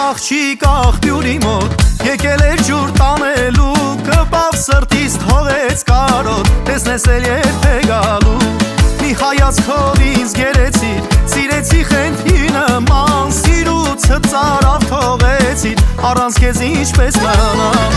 աղջիկ աղբյուրի մոտ եկել էր ջուր տանելու, կպավ սրտից թողեց կարոտ, տեսնես էլ երբ է գալու։ Մի հայացքով ինձ գերեցիր, սիրեցի խենթի նման, սիրուցը ծարավ թողեցիր, առանց քեզ ինչպես մնամ։